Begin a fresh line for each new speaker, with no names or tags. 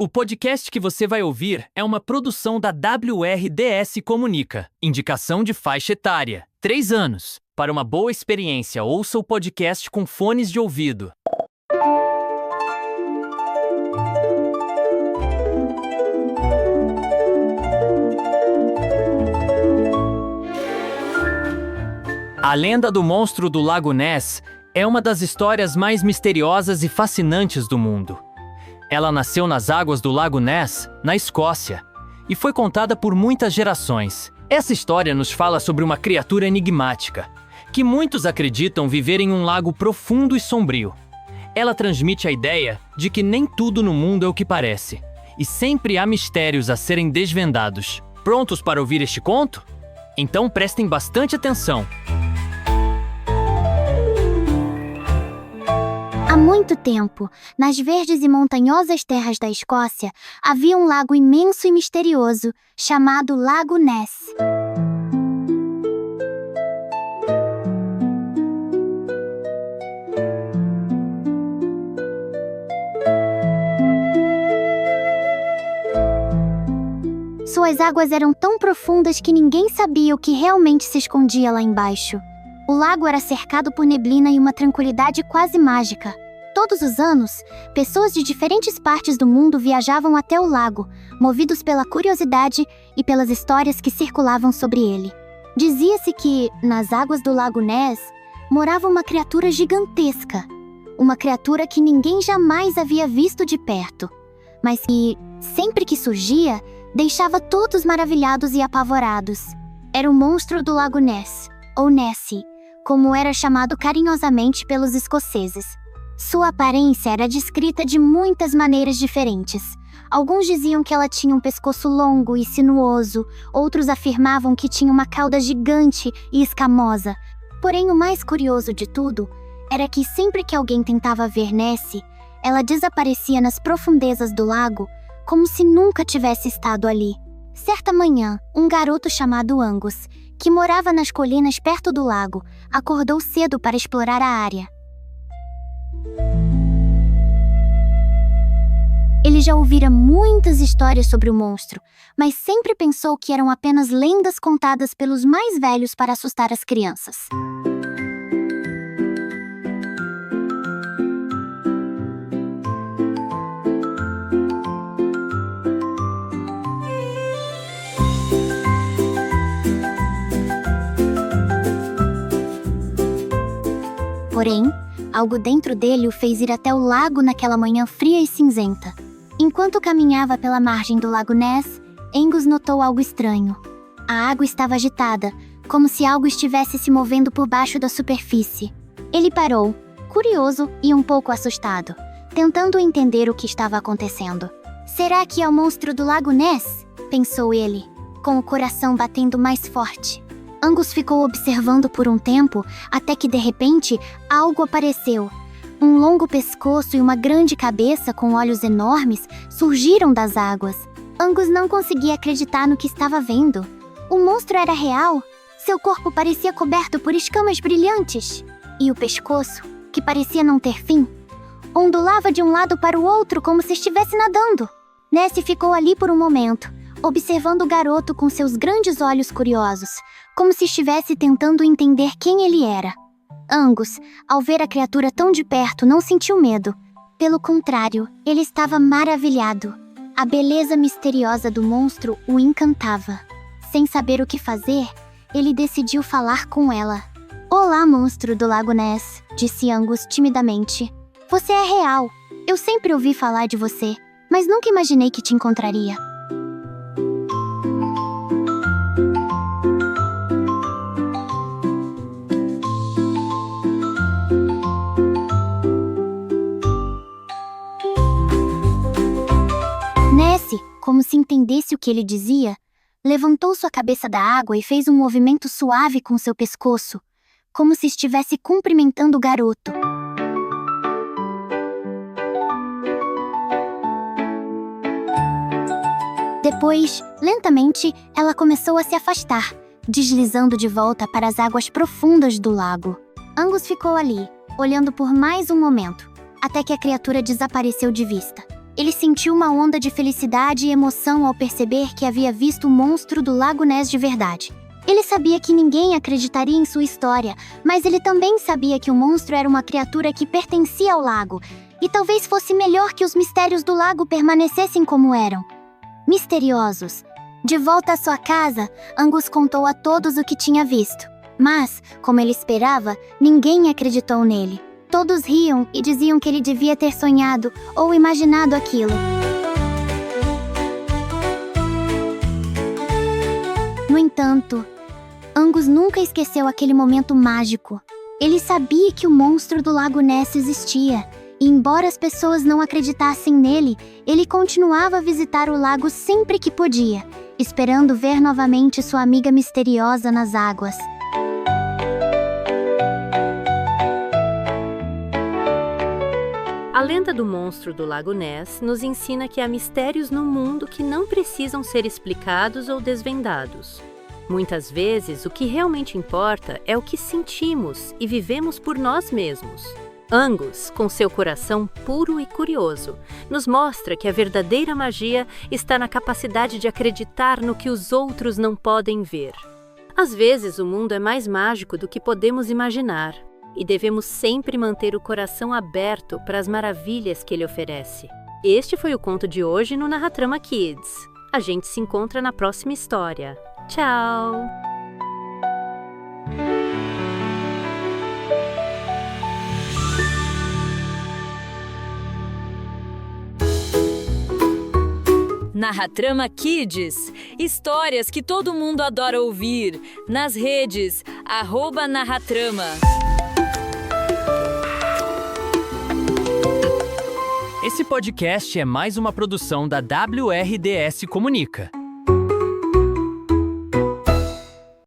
O podcast que você vai ouvir é uma produção da WRDS Comunica. Indicação de faixa etária: 3 anos. Para uma boa experiência, ouça o podcast com fones de ouvido. A lenda do monstro do Lago Ness é uma das histórias mais misteriosas e fascinantes do mundo. Ela nasceu nas águas do Lago Ness, na Escócia, e foi contada por muitas gerações. Essa história nos fala sobre uma criatura enigmática, que muitos acreditam viver em um lago profundo e sombrio. Ela transmite a ideia de que nem tudo no mundo é o que parece, e sempre há mistérios a serem desvendados. Prontos para ouvir este conto? Então prestem bastante atenção.
Há muito tempo, nas verdes e montanhosas terras da Escócia, havia um lago imenso e misterioso, chamado Lago Ness. Suas águas eram tão profundas que ninguém sabia o que realmente se escondia lá embaixo. O lago era cercado por neblina e uma tranquilidade quase mágica. Todos os anos, pessoas de diferentes partes do mundo viajavam até o lago, movidos pela curiosidade e pelas histórias que circulavam sobre ele. Dizia-se que, nas águas do Lago Ness, morava uma criatura gigantesca. Uma criatura que ninguém jamais havia visto de perto, mas que, sempre que surgia, deixava todos maravilhados e apavorados. Era o monstro do Lago Ness, ou Nessie, como era chamado carinhosamente pelos escoceses. Sua aparência era descrita de muitas maneiras diferentes. Alguns diziam que ela tinha um pescoço longo e sinuoso, outros afirmavam que tinha uma cauda gigante e escamosa. Porém, o mais curioso de tudo era que sempre que alguém tentava ver Nessie, ela desaparecia nas profundezas do lago, como se nunca tivesse estado ali. Certa manhã, um garoto chamado Angus, que morava nas colinas perto do lago, acordou cedo para explorar a área. Ele já ouvira muitas histórias sobre o monstro, mas sempre pensou que eram apenas lendas contadas pelos mais velhos para assustar as crianças. Porém, algo dentro dele o fez ir até o lago naquela manhã fria e cinzenta. Enquanto caminhava pela margem do Lago Ness, Angus notou algo estranho. A água estava agitada, como se algo estivesse se movendo por baixo da superfície. Ele parou, curioso e um pouco assustado, tentando entender o que estava acontecendo. Será que é o monstro do Lago Ness? Pensou ele, com o coração batendo mais forte. Angus ficou observando por um tempo, até que de repente, algo apareceu. Um longo pescoço e uma grande cabeça com olhos enormes surgiram das águas. Angus não conseguia acreditar no que estava vendo. O monstro era real. Seu corpo parecia coberto por escamas brilhantes. E o pescoço, que parecia não ter fim, ondulava de um lado para o outro como se estivesse nadando. Nessie ficou ali por um momento, observando o garoto com seus grandes olhos curiosos, como se estivesse tentando entender quem ele era. Angus, ao ver a criatura tão de perto, não sentiu medo. Pelo contrário, ele estava maravilhado. A beleza misteriosa do monstro o encantava. Sem saber o que fazer, ele decidiu falar com ela. "Olá, monstro do Lago Ness", disse Angus timidamente. "Você é real. Eu sempre ouvi falar de você, mas nunca imaginei que te encontraria." Nessie, como se entendesse o que ele dizia, levantou sua cabeça da água e fez um movimento suave com seu pescoço, como se estivesse cumprimentando o garoto. Depois, lentamente, ela começou a se afastar, deslizando de volta para as águas profundas do lago. Angus ficou ali, olhando por mais um momento, até que a criatura desapareceu de vista. Ele sentiu uma onda de felicidade e emoção ao perceber que havia visto o monstro do Lago Ness de verdade. Ele sabia que ninguém acreditaria em sua história, mas ele também sabia que o monstro era uma criatura que pertencia ao lago, e talvez fosse melhor que os mistérios do lago permanecessem como eram. Misteriosos. De volta à sua casa, Angus contou a todos o que tinha visto. Mas, como ele esperava, ninguém acreditou nele. Todos riam e diziam que ele devia ter sonhado ou imaginado aquilo. No entanto, Angus nunca esqueceu aquele momento mágico. Ele sabia que o monstro do Lago Ness existia, e embora as pessoas não acreditassem nele, ele continuava a visitar o lago sempre que podia, esperando ver novamente sua amiga misteriosa nas águas.
A lenda do monstro do Lago Ness nos ensina que há mistérios no mundo que não precisam ser explicados ou desvendados. Muitas vezes, o que realmente importa é o que sentimos e vivemos por nós mesmos. Angus, com seu coração puro e curioso, nos mostra que a verdadeira magia está na capacidade de acreditar no que os outros não podem ver. Às vezes, o mundo é mais mágico do que podemos imaginar. E devemos sempre manter o coração aberto para as maravilhas que ele oferece. Este foi o conto de hoje no Narratrama Kids. A gente se encontra na próxima história. Tchau!
Narratrama Kids. Histórias que todo mundo adora ouvir. Nas redes, @Narratrama.
Esse podcast é mais uma produção da WRDS Comunica.